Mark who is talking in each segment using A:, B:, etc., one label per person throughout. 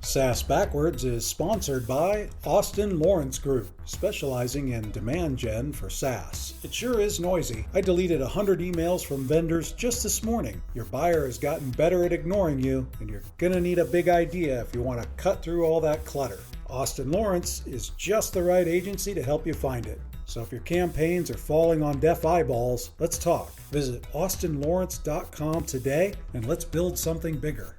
A: SaaS Backwards is sponsored by Austin Lawrence Group, specializing in demand gen for SaaS. It sure is noisy. I deleted 100 emails from vendors just this morning. Your buyer has gotten better at ignoring you, and you're gonna need a big idea if you want to cut through all that clutter. Austin Lawrence is just the right agency to help you find it. So if your campaigns are falling on deaf eyeballs, let's talk. Visit austinlawrence.com today and let's build something bigger.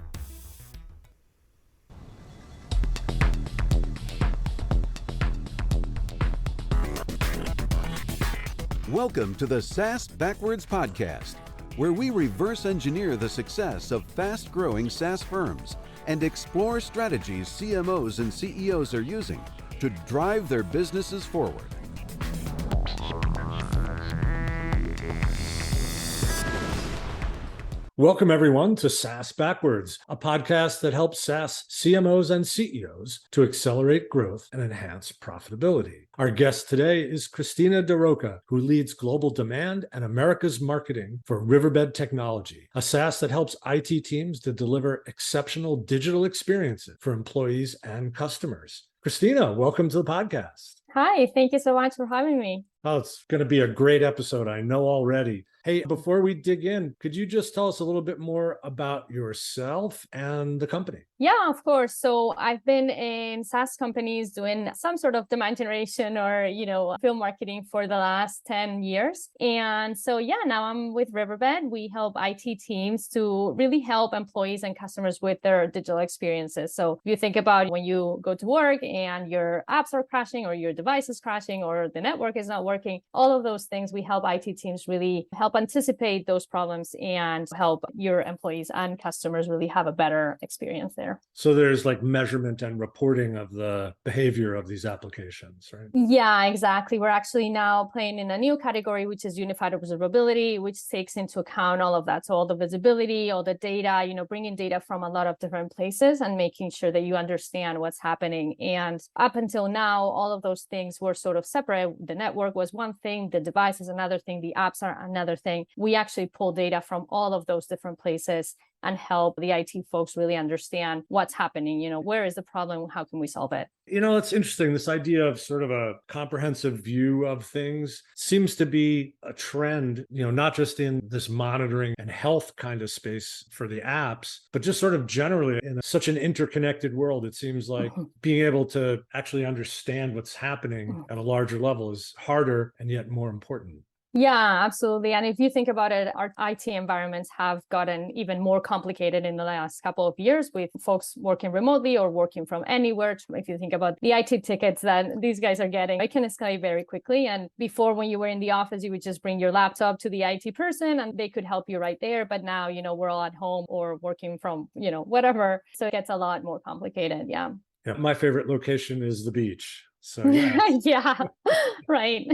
B: Welcome to the SaaS Backwards podcast, where we reverse engineer the success of fast-growing SaaS firms and explore strategies CMOs and CEOs are using to drive their businesses forward.
C: Welcome, everyone, to SaaS Backwards, a podcast that helps SaaS CMOs and CEOs to accelerate growth and enhance profitability. Our guest today is Cristina Daroca, who leads global demand and America's marketing for Riverbed Technology, a SaaS that helps IT teams to deliver exceptional digital experiences for employees and customers. Cristina, welcome to the podcast.
D: Hi, thank you so much for having me.
C: Oh, it's going to be a great episode, I know already. Hey, before we dig in, could you just tell us a little bit more about yourself and the company?
D: Yeah, of course. So I've been in SaaS companies doing some sort of demand generation or, film marketing for the last 10 years. And so, now I'm with Riverbed. We help IT teams to really help employees and customers with their digital experiences. So if you think about when you go to work and your apps are crashing or your device is crashing or the network is not working, all of those things, we help IT teams really help anticipate those problems and help your employees and customers really have a better experience there.
C: So there's like measurement and reporting of the behavior of these applications, right?
D: Yeah, exactly. We're actually now playing in a new category, which is unified observability, which takes into account all of that. So all the visibility, all the data, bringing data from a lot of different places and making sure that you understand what's happening. And up until now, all of those things were sort of separate. The network was one thing, the device is another thing, the apps are another thing. We actually pull data from all of those different places and help the IT folks really understand what's happening. Where is the problem? How can we solve it?
C: It's interesting. This idea of sort of a comprehensive view of things seems to be a trend, not just in this monitoring and health kind of space for the apps, but just sort of generally in such an interconnected world. It seems like being able to actually understand what's happening at a larger level is harder and yet more important.
D: Yeah, absolutely. And if you think about it, our IT environments have gotten even more complicated in the last couple of years with folks working remotely or working from anywhere. If you think about the IT tickets that these guys are getting, it can escalate very quickly. And before, when you were in the office, you would just bring your laptop to the IT person and they could help you right there. But now, we're all at home or working from, whatever. So it gets a lot more complicated. Yeah.
C: My favorite location is the beach. So
D: yeah, right.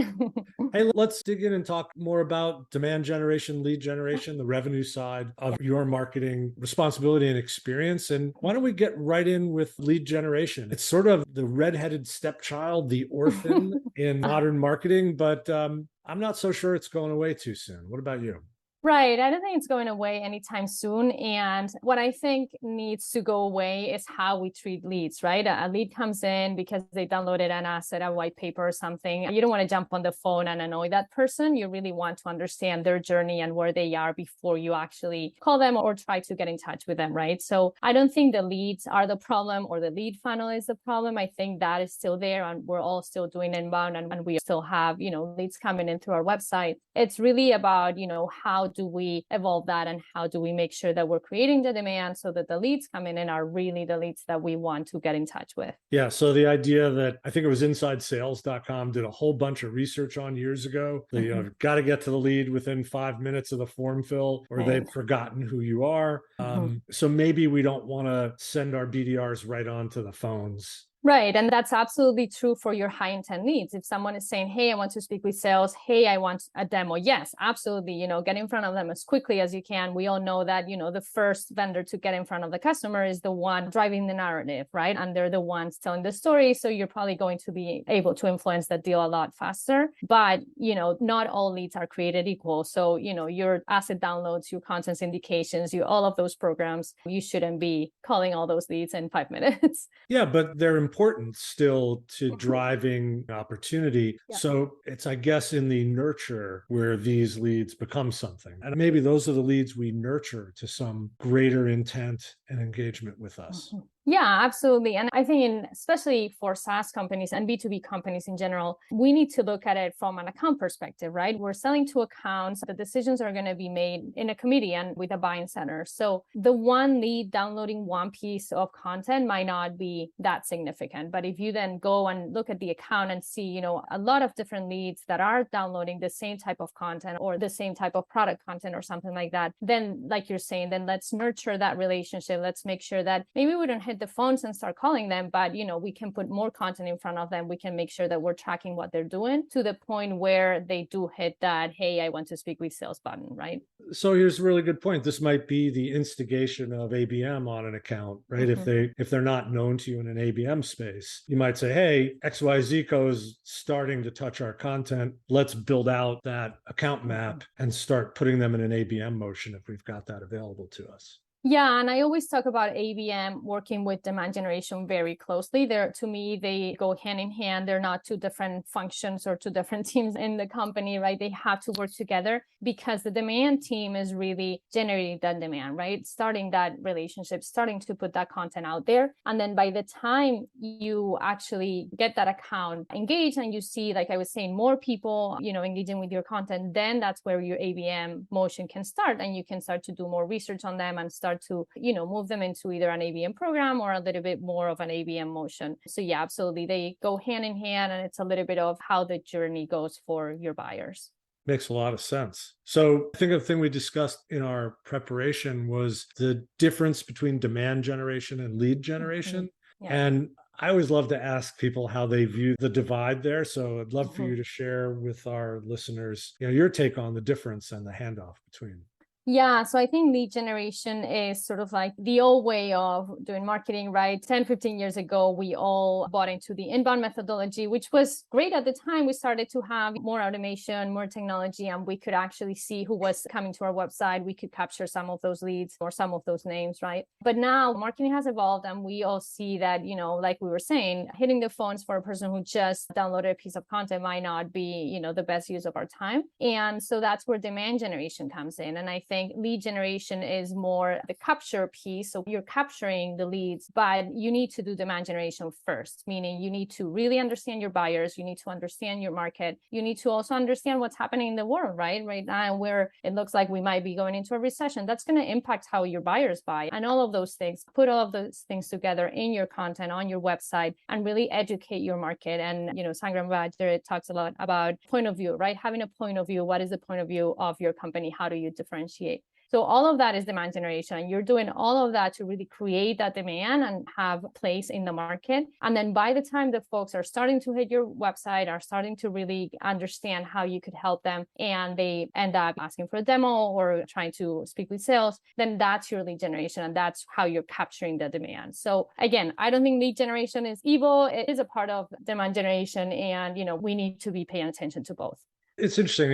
C: Hey, let's dig in and talk more about demand generation, lead generation, the revenue side of your marketing responsibility and experience. And why don't we get right in with lead generation? It's sort of the redheaded stepchild, the orphan in modern marketing, but I'm not so sure it's going away too soon. What about you?
D: Right. I don't think it's going away anytime soon. And what I think needs to go away is how we treat leads, right? A lead comes in because they downloaded an asset, a white paper or something. You don't want to jump on the phone and annoy that person. You really want to understand their journey and where they are before you actually call them or try to get in touch with them, right? So I don't think the leads are the problem or the lead funnel is the problem. I think that is still there and we're all still doing inbound and we still have, leads coming in through our website. It's really about, how do we evolve that and how do we make sure that we're creating the demand so that the leads coming in are really the leads that we want to get in touch with?
C: Yeah. So the idea that I think it was InsideSales.com did a whole bunch of research on years ago. They got to get to the lead within 5 minutes of the form fill or they've forgotten who you are. So maybe we don't want to send our BDRs right onto the phones.
D: Right. And that's absolutely true for your high intent leads. If someone is saying, hey, I want to speak with sales, hey, I want a demo. Yes, absolutely. Get in front of them as quickly as you can. We all know that, the first vendor to get in front of the customer is the one driving the narrative, right? And they're the ones telling the story. So you're probably going to be able to influence that deal a lot faster. But, not all leads are created equal. So, your asset downloads, your content syndications, all of those programs, you shouldn't be calling all those leads in 5 minutes.
C: Yeah, but they're important still to driving opportunity.
D: Yeah.
C: So it's, I guess, in the nurture where these leads become something. And maybe those are the leads we nurture to some greater intent and engagement with us.
D: Mm-hmm. Yeah, absolutely. And I think especially for SaaS companies and B2B companies in general, we need to look at it from an account perspective, right? We're selling to accounts. The decisions are going to be made in a committee and with a buying center. So the one lead downloading one piece of content might not be that significant. But if you then go and look at the account and see, a lot of different leads that are downloading the same type of content or the same type of product content or something like that, then like you're saying, then let's nurture that relationship. Let's make sure that maybe we don't hit the phones and start calling them, but we can put more content in front of them. We can make sure that we're tracking what they're doing to the point where they do hit that, hey, I want to speak with sales button, right?
C: So here's a really good point. This might be the instigation of ABM on an account, right?
D: Mm-hmm.
C: If they're not known to you in an ABM space, you might say, hey, XYZ Co is starting to touch our content. Let's build out that account map and start putting them in an ABM motion if we've got that available to us.
D: Yeah, and I always talk about ABM working with demand generation very closely. To me, they go hand in hand. They're not two different functions or two different teams in the company, right? They have to work together because the demand team is really generating that demand, right? Starting that relationship, starting to put that content out there. And then by the time you actually get that account engaged and you see, like I was saying, more people, engaging with your content, then that's where your ABM motion can start. And you can start to do more research on them and start to, move them into either an ABM program or a little bit more of an ABM motion. So yeah, absolutely. They go hand in hand, and it's a little bit of how the journey goes for your buyers.
C: Makes a lot of sense. So I think the thing we discussed in our preparation was the difference between demand generation and lead generation.
D: Mm-hmm. Yeah.
C: And I always love to ask people how they view the divide there. So I'd love for you to share with our listeners, your take on the difference and the handoff between.
D: Yeah, so I think lead generation is sort of like the old way of doing marketing, right? 10, 15 years ago, we all bought into the inbound methodology, which was great at the time. We started to have more automation, more technology, and we could actually see who was coming to our website. We could capture some of those leads or some of those names, right? But now marketing has evolved, and we all see that, like we were saying, hitting the phones for a person who just downloaded a piece of content might not be, the best use of our time. And so that's where demand generation comes in. And I think lead generation is more the capture piece. So you're capturing the leads, but you need to do demand generation first, meaning you need to really understand your buyers. You need to understand your market. You need to also understand what's happening in the world, right now, where it looks like we might be going into a recession. That's going to impact how your buyers buy and all of those things. Put all of those things together in your content on your website and really educate your market. And, Sangram Badger talks a lot about point of view, right? Having a point of view. What is the point of view of your company? How do you differentiate? So all of that is demand generation. And you're doing all of that to really create that demand and have place in the market. And then by the time the folks are starting to hit your website, are starting to really understand how you could help them, and they end up asking for a demo or trying to speak with sales, then that's your lead generation. And that's how you're capturing the demand. So again, I don't think lead generation is evil. It is a part of demand generation. And, we need to be paying attention to both.
C: It's interesting.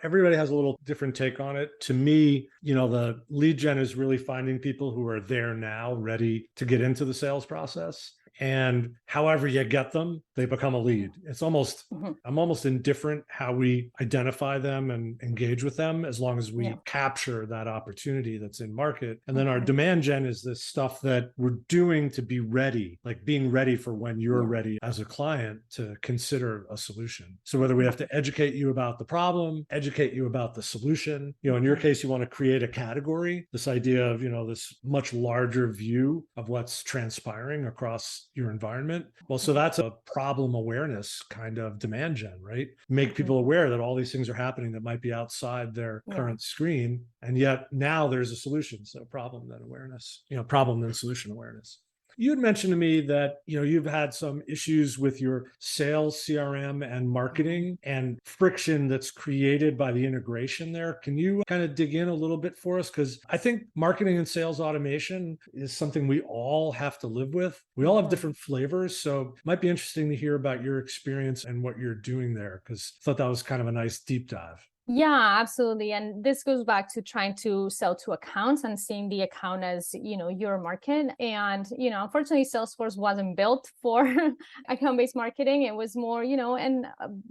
C: Everybody has a little different take on it. To me, the lead gen is really finding people who are there now, ready to get into the sales process. And however you get them, they become a lead. It's almost, I'm almost indifferent how we identify them and engage with them, as long as we capture that opportunity that's in market. And then our demand gen is this stuff that we're doing to be ready, like being ready for when you're ready as a client to consider a solution. So whether we have to educate you about the problem, educate you about the solution, in your case, you want to create a category, this idea of, this much larger view of what's transpiring across your environment. Well, so that's a problem awareness kind of demand gen, right? Make people aware that all these things are happening that might be outside their current screen. And yet now there's a solution. So problem then awareness, problem then solution awareness. You had mentioned to me that, you've had some issues with your sales, CRM, and marketing and friction that's created by the integration there. Can you kind of dig in a little bit for us? Because I think marketing and sales automation is something we all have to live with. We all have different flavors. So it might be interesting to hear about your experience and what you're doing there, because I thought that was kind of a nice deep dive.
D: Yeah, absolutely. And this goes back to trying to sell to accounts and seeing the account as, your market. And, unfortunately, Salesforce wasn't built for account-based marketing. It was more, and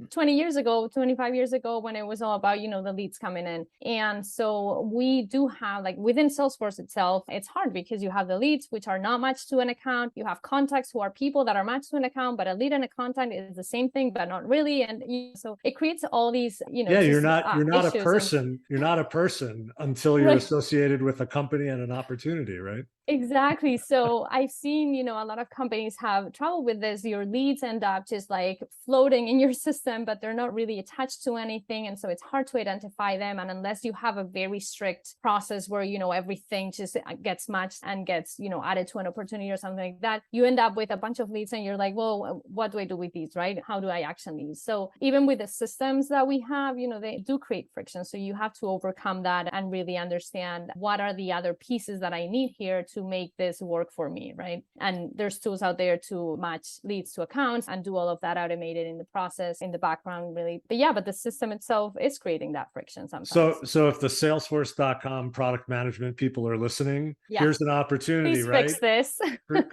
D: 20 years ago, 25 years ago, when it was all about, the leads coming in. And so we do have, like, within Salesforce itself, it's hard because you have the leads, which are not matched to an account. You have contacts who are people that are matched to an account, but a lead and a contact is the same thing, but not really. And so it creates all these,
C: Yeah, you're not a person.
D: And
C: you're not a person until you're
D: right.
C: associated with a company and an opportunity, right?
D: Exactly. So I've seen, a lot of companies have trouble with this. Your leads end up just like floating in your system, but they're not really attached to anything. And so it's hard to identify them. And unless you have a very strict process where, everything just gets matched and gets, added to an opportunity or something like that, you end up with a bunch of leads and you're like, well, what do I do with these, right? How do I action these? So even with the systems that we have, they do create friction. So you have to overcome that and really understand what are the other pieces that I need here to make this work for me, right? And there's tools out there to match leads to accounts and do all of that automated in the process, in the background, really. But the system itself is creating that friction sometimes.
C: So if the Salesforce.com product management people are listening, here's an opportunity,
D: Please
C: right?
D: Fix this.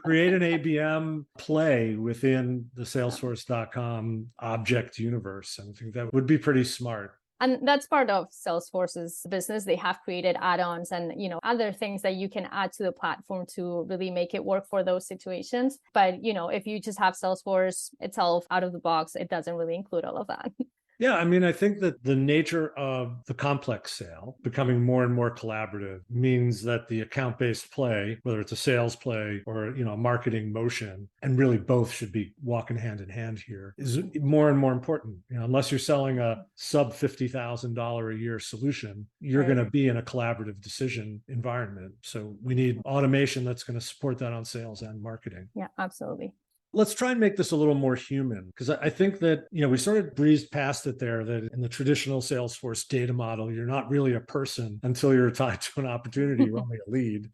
C: Create an ABM play within the Salesforce.com object universe. And I think that would be pretty smart.
D: And that's part of Salesforce's business. They have created add-ons and, other things that you can add to the platform to really make it work for those situations. But, if you just have Salesforce itself out of the box, it doesn't really include all of that.
C: Yeah, I think that the nature of the complex sale becoming more and more collaborative means that the account-based play, whether it's a sales play or, a marketing motion, and really both should be walking hand in hand here, is more and more important. Unless you're selling a sub $50,000 a year solution, you're going to be in a collaborative decision environment. So we need automation that's going to support that on sales and marketing.
D: Yeah, absolutely.
C: Let's try and make this a little more human, because I think that, we sort of breezed past it there, that in the traditional Salesforce data model, you're not really a person until you're tied to an opportunity, you're only a lead.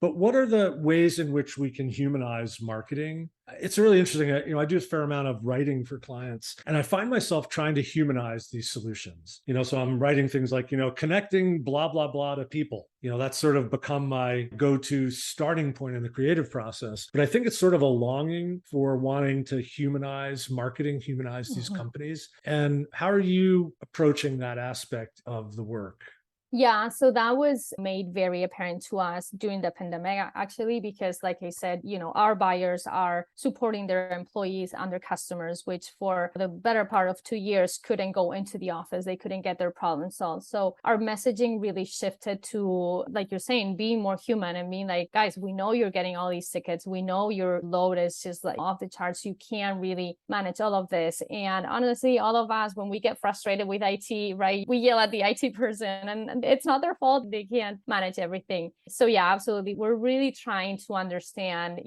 C: But what are the ways in which we can humanize marketing? It's really interesting. I do a fair amount of writing for clients, and I find myself trying to humanize these solutions. So I'm writing things like, connecting blah, blah, blah to people. That's sort of become my go-to starting point in the creative process. But I think it's sort of a longing for wanting to humanize marketing, humanize these companies. And how are you approaching that aspect of the work?
D: Yeah, so that was made very apparent to us during the pandemic, actually, because like I said, our buyers are supporting their employees and their customers, which for the better part of 2 years couldn't go into the office. They couldn't get their problems solved. So our messaging really shifted to, like you're saying, being more human and being like, guys, we know you're getting all these tickets. We know your load is just like off the charts. You can't really manage all of this. And honestly, all of us, when we get frustrated with IT, right, we yell at the IT person and it's not their fault. They can't manage everything. So yeah, absolutely. We're really trying to understand,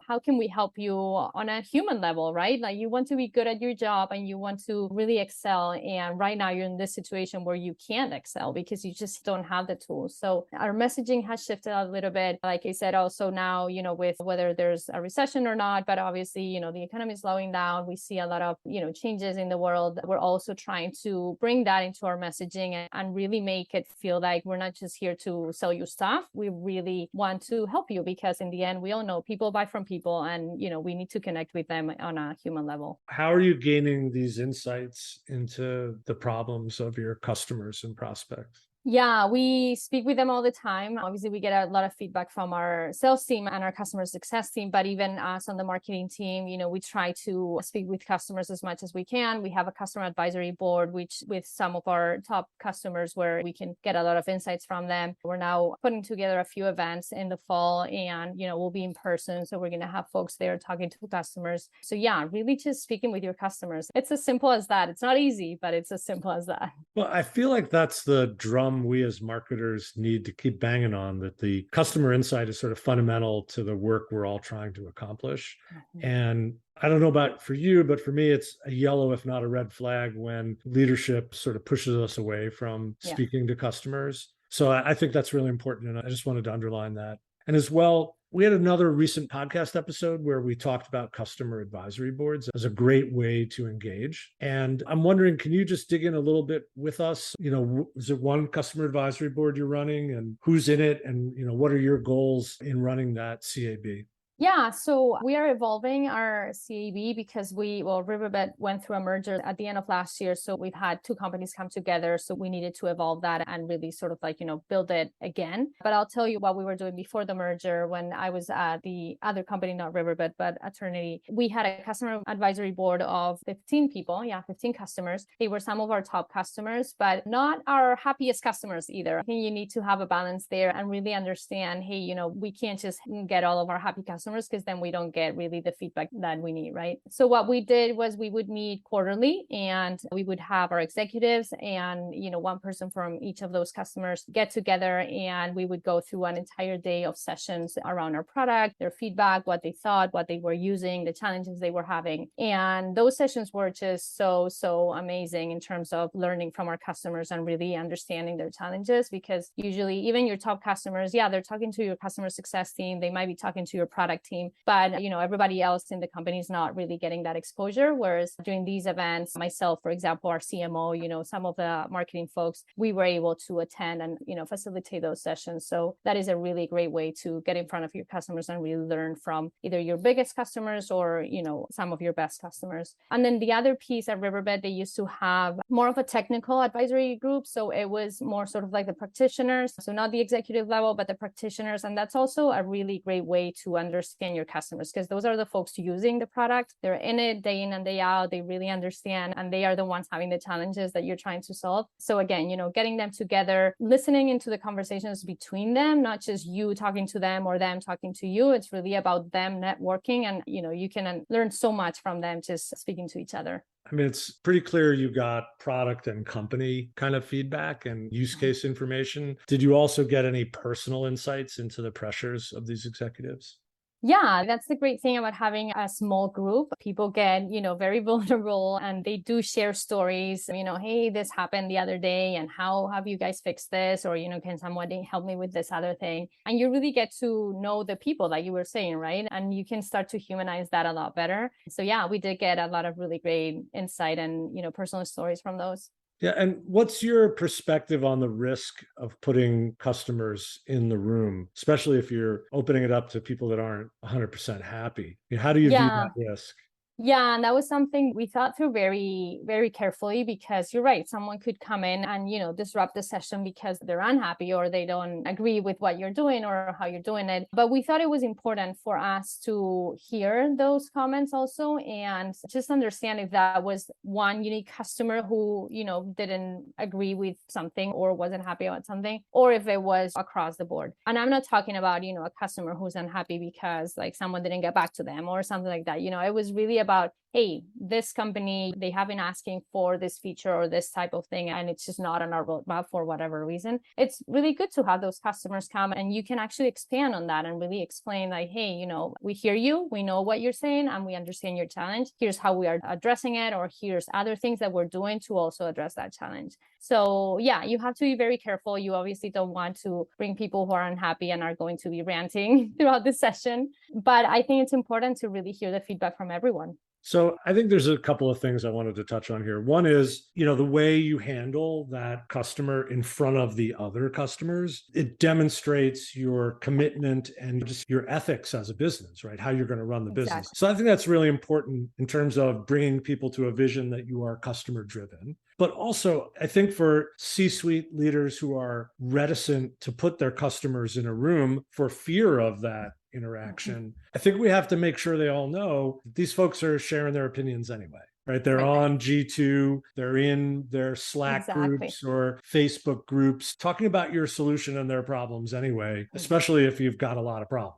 D: how can we help you on a human level, right? Like you want to be good at your job and you want to really excel. And right now you're in this situation where you can't excel because you just don't have the tools. So our messaging has shifted a little bit. Like I said, also now, with whether there's a recession or not, but obviously, the economy is slowing down. We see a lot of, changes in the world. We're also trying to bring that into our messaging and really make it feel like we're not just here to sell you stuff. We really want to help you because in the end, we all know people buy from people and, we need to connect with them on a human level.
C: How are you gaining these insights into the problems of your customers and prospects?
D: Yeah, we speak with them all the time. Obviously, we get a lot of feedback from our sales team and our customer success team, but even us on the marketing team, we try to speak with customers as much as we can. We have a customer advisory board, which with some of our top customers where we can get a lot of insights from them. We're now putting together a few events in the fall and, we'll be in person. So we're going to have folks there talking to customers. So yeah, really just speaking with your customers. It's as simple as that. It's not easy, but it's as simple as that.
C: Well, I feel like that's the drum drum we as marketers need to keep banging on, that the customer insight is sort of fundamental to the work we're all trying to accomplish. And I don't know about for you, but for me, it's a yellow, if not a red flag, when leadership sort of pushes us away from speaking to customers. So I think that's really important. And I just wanted to underline that. And as well, we had another recent podcast episode where we talked about customer advisory boards as a great way to engage. And I'm wondering, can you just dig in a little bit with us? Is it one customer advisory board you're running, and who's in it? And, what are your goals in running that CAB?
D: Yeah, so we are evolving our CAB because Riverbed went through a merger at the end of last year. So we've had two companies come together. So we needed to evolve that and really sort of build it again. But I'll tell you what we were doing before the merger when I was at the other company, not Riverbed, but Eternity. We had a customer advisory board of 15 people. Yeah, 15 customers. They were some of our top customers, but not our happiest customers either. I think you need to have a balance there and really understand, hey, we can't just get all of our happy customers, because then we don't get really the feedback that we need, right? So what we did was we would meet quarterly, and we would have our executives and, one person from each of those customers get together, and we would go through an entire day of sessions around our product, their feedback, what they thought, what they were using, the challenges they were having. And those sessions were just so amazing in terms of learning from our customers and really understanding their challenges, because usually even your top customers, they're talking to your customer success team, they might be talking to your product team, but everybody else in the company is not really getting that exposure. Whereas during these events, myself, for example, our CMO, some of the marketing folks, we were able to attend and facilitate those sessions. So that is a really great way to get in front of your customers and really learn from either your biggest customers or some of your best customers. And then the other piece at Riverbed, they used to have more of a technical advisory group. So it was more sort of like the practitioners, so not the executive level, but the practitioners. And that's also a really great way to understand your customers, because those are the folks using the product. They're in it day in and day out. They really understand, and they are the ones having the challenges that you're trying to solve. So again, getting them together, listening into the conversations between them, not just you talking to them or them talking to you. It's really about them networking, and you can learn so much from them just speaking to each other.
C: I mean, it's pretty clear you got product and company kind of feedback and use case information. Did you also get any personal insights into the pressures of these executives?
D: Yeah, that's the great thing about having a small group. People get, very vulnerable, and they do share stories, hey, this happened the other day, and how have you guys fixed this? Or, can someone help me with this other thing? And you really get to know the people, like you were saying, right? And you can start to humanize that a lot better. So yeah, we did get a lot of really great insight and, personal stories from those.
C: Yeah. And what's your perspective on the risk of putting customers in the room, especially if you're opening it up to people that aren't 100% happy? How do you view that risk?
D: Yeah, and that was something we thought through very, very carefully, because you're right. Someone could come in and, disrupt the session because they're unhappy or they don't agree with what you're doing or how you're doing it. But we thought it was important for us to hear those comments also, and just understand if that was one unique customer who, didn't agree with something or wasn't happy about something, or if it was across the board. And I'm not talking about, a customer who's unhappy because someone didn't get back to them or something like that. It was really about, hey, this company, they have been asking for this feature or this type of thing, and it's just not on our roadmap for whatever reason. It's really good to have those customers come, and you can actually expand on that and really explain hey, we hear you, we know what you're saying, and we understand your challenge. Here's how we are addressing it, or here's other things that we're doing to also address that challenge. So yeah, you have to be very careful. You obviously don't want to bring people who are unhappy and are going to be ranting throughout the session. But I think it's important to really hear the feedback from everyone.
C: So I think there's a couple of things I wanted to touch on here. One is, the way you handle that customer in front of the other customers, it demonstrates your commitment and just your ethics as a business, right? How you're going to run the business. So I think that's really important in terms of bringing people to a vision that you are customer driven. But also, I think for C-suite leaders who are reticent to put their customers in a room for fear of that interaction, I think we have to make sure they all know these folks are sharing their opinions anyway, right? They're on G2, they're in their Slack groups or Facebook groups talking about your solution and their problems anyway, especially if you've got a lot of problems.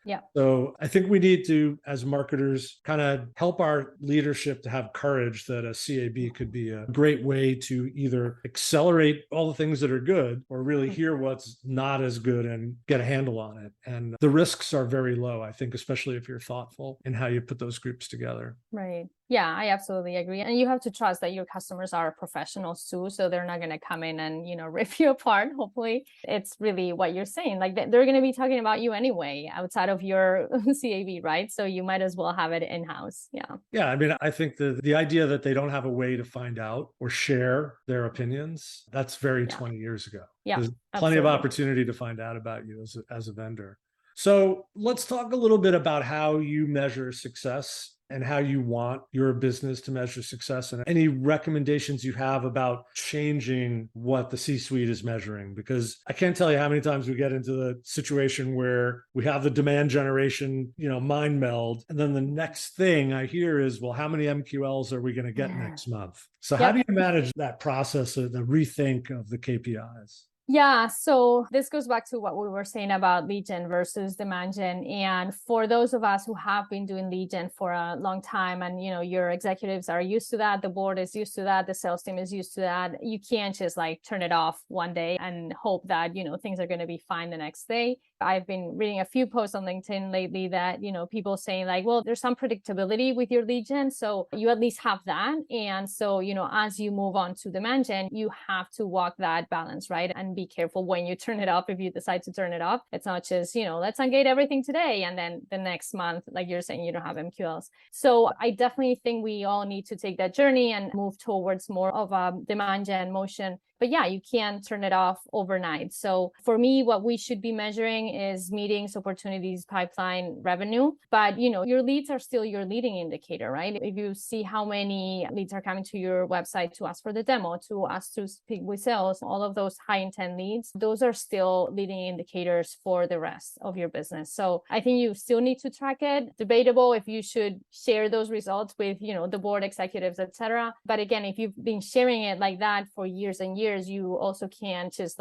D: Yeah.
C: So I think we need to, as marketers, kind of help our leadership to have courage that a CAB could be a great way to either accelerate all the things that are good or really hear what's not as good and get a handle on it. And the risks are very low, I think, especially if you're thoughtful in how you put those groups together.
D: Right. Yeah, I absolutely agree. And you have to trust that your customers are professionals too. So they're not going to come in and, rip you apart. Hopefully it's really what you're saying. Like they're going to be talking about you anyway, outside of your CAB, right? So you might as well have it in-house. Yeah.
C: Yeah. I mean, I think the idea that they don't have a way to find out or share their opinions, that's very 20 years ago.
D: Yeah.
C: There's plenty of
D: absolutely.
C: opportunity to find out about you as a vendor. So let's talk a little bit about how you measure success and how you want your business to measure success, and any recommendations you have about changing what the C-suite is measuring. Because I can't tell you how many times we get into the situation where we have the demand generation, mind meld. And then the next thing I hear is, well, how many MQLs are we going to get next month? So how do you manage that process of the rethink of the KPIs?
D: Yeah, so this goes back to what we were saying about lead gen versus demand gen. And for those of us who have been doing lead gen for a long time, and your executives are used to that, the board is used to that, the sales team is used to that, you can't just turn it off one day and hope that things are going to be fine the next day. I've been reading a few posts on LinkedIn lately that people saying well, there's some predictability with your lead gen, so you at least have that. And so as you move on to demand gen, you have to walk that balance, right? And be careful when you turn it off. If you decide to turn it off, it's not just let's ungate everything today and then the next month, like you're saying, you don't have MQLs. So I definitely think we all need to take that journey and move towards more of a demand gen motion. But yeah, you can't turn it off overnight. So for me, what we should be measuring is meetings, opportunities, pipeline, revenue. But your leads are still your leading indicator, right? If you see how many leads are coming to your website to ask for the demo, to ask to speak with sales, all of those high intent leads, those are still leading indicators for the rest of your business. So I think you still need to track it. Debatable if you should share those results with, the board executives, etc. But again, if you've been sharing it like that for years and years, you also can't just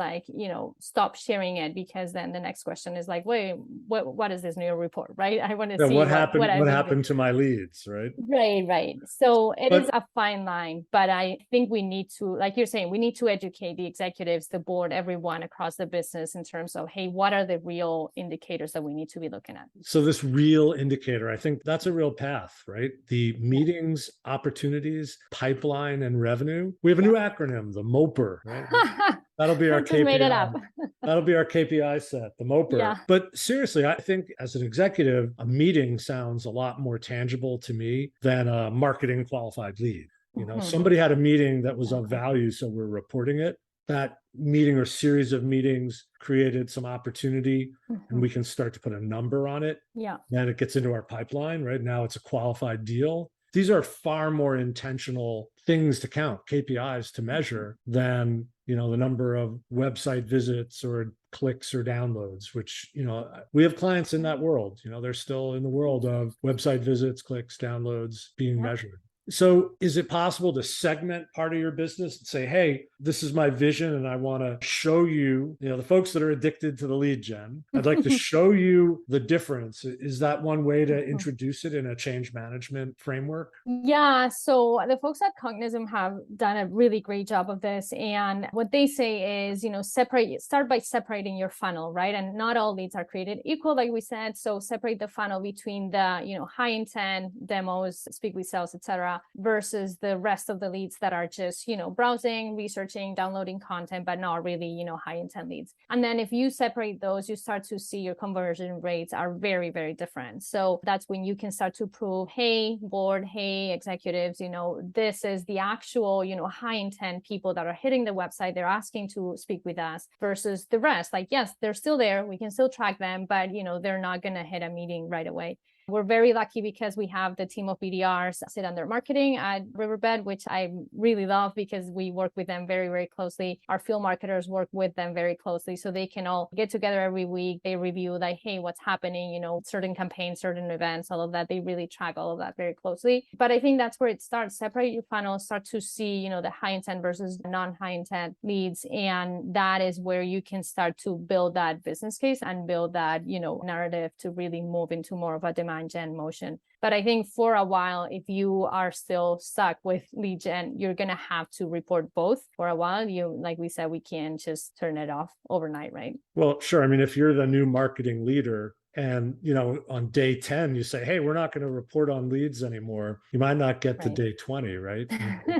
D: stop sharing it, because then the next question is wait, what is this new report, right? I want to see
C: what happened to my leads, right?
D: Right. So it is a fine line, but I think we need to, like you're saying, we need to educate the executives, the board, everyone across the business in terms of, hey, what are the real indicators that we need to be looking at?
C: So this real indicator, I think that's a real path, right? The meetings, opportunities, pipeline, and revenue. We have a new acronym, the MOPR, right? That'll be our KPI.
D: Made it up.
C: That'll be our KPI set, the MOPR.
D: Yeah.
C: But seriously, I think as an executive, a meeting sounds a lot more tangible to me than a marketing qualified lead. Somebody had a meeting that was of value, so we're reporting it. That meeting or series of meetings created some opportunity, and we can start to put a number on it.
D: Yeah.
C: Then it gets into our pipeline. Right now, it's a qualified deal. These are far more intentional things to count, KPIs to measure, than the number of website visits or clicks or downloads, which we have clients in that world. They're still in the world of website visits, clicks, downloads being measured. So is it possible to segment part of your business and say, hey, this is my vision and I want to show you, the folks that are addicted to the lead gen, I'd like to show you the difference. Is that one way to introduce it in a change management framework?
D: Yeah. So the folks at Cognism have done a really great job of this. And what they say is, start by separating your funnel, right? And not all leads are created equal, like we said. So separate the funnel between the, high intent demos, speak with sales, etc., versus the rest of the leads that are just, browsing, researching, downloading content, but not really, high intent leads. And then if you separate those, you start to see your conversion rates are very, very different. So that's when you can start to prove, hey, board, hey, executives, this is the actual, high intent people that are hitting the website. They're asking to speak with us versus the rest. Yes, they're still there. We can still track them, but, they're not going to hit a meeting right away. we're very lucky because we have the team of BDRs sit under marketing at Riverbed, which I really love because we work with them very, very closely. Our field marketers work with them very closely, so they can all get together every week. They review like, hey, what's happening, certain campaigns, certain events, all of that. They really track all of that very closely. But I think that's where it starts. Separate your funnel, start to see, the high intent versus non-high intent leads. And that is where you can start to build that business case and build that, narrative to really move into more of a demand gen motion. But I think for a while, if you are still stuck with lead gen, you're going to have to report both for a while. Like we said, we can't just turn it off overnight, right?
C: Well, sure. I mean, if you're the new marketing leader and, on day 10, you say, hey, we're not going to report on leads anymore, you might not get to day 20, right?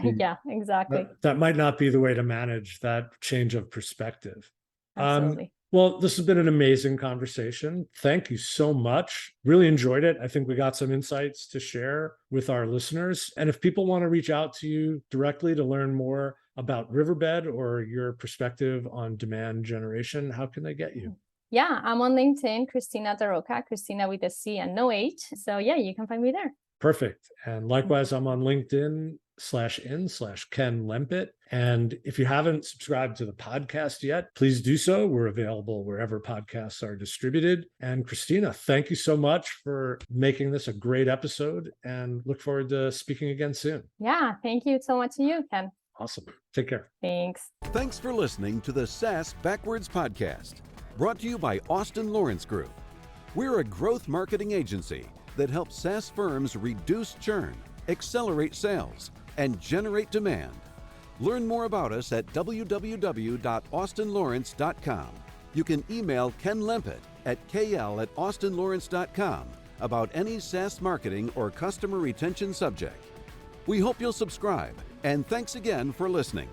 D: Yeah, exactly.
C: That might not be the way to manage that change of perspective.
D: Absolutely.
C: Well, this has been an amazing conversation. Thank you so much. Really enjoyed it. I think we got some insights to share with our listeners. And if people want to reach out to you directly to learn more about Riverbed or your perspective on demand generation, how can they get you?
D: Yeah, I'm on LinkedIn, Cristina Daroca, Cristina with a C and no H. So yeah, you can find me there.
C: Perfect. And likewise, I'm on LinkedIn /Ken Lempit. And if you haven't subscribed to the podcast yet, please do so. We're available wherever podcasts are distributed. And Cristina, thank you so much for making this a great episode and look forward to speaking again soon.
D: Yeah, thank you so much to you, Ken.
C: Awesome. Take care.
D: Thanks.
B: Thanks for listening to the SaaS Backwards Podcast, brought to you by Austin Lawrence Group. We're a growth marketing agency that helps SaaS firms reduce churn, accelerate sales, and generate demand. Learn more about us at www.austinlawrence.com. You can email Ken Lempit at kl@austinlawrence.com about any SaaS marketing or customer retention subject. We hope you'll subscribe, and thanks again for listening.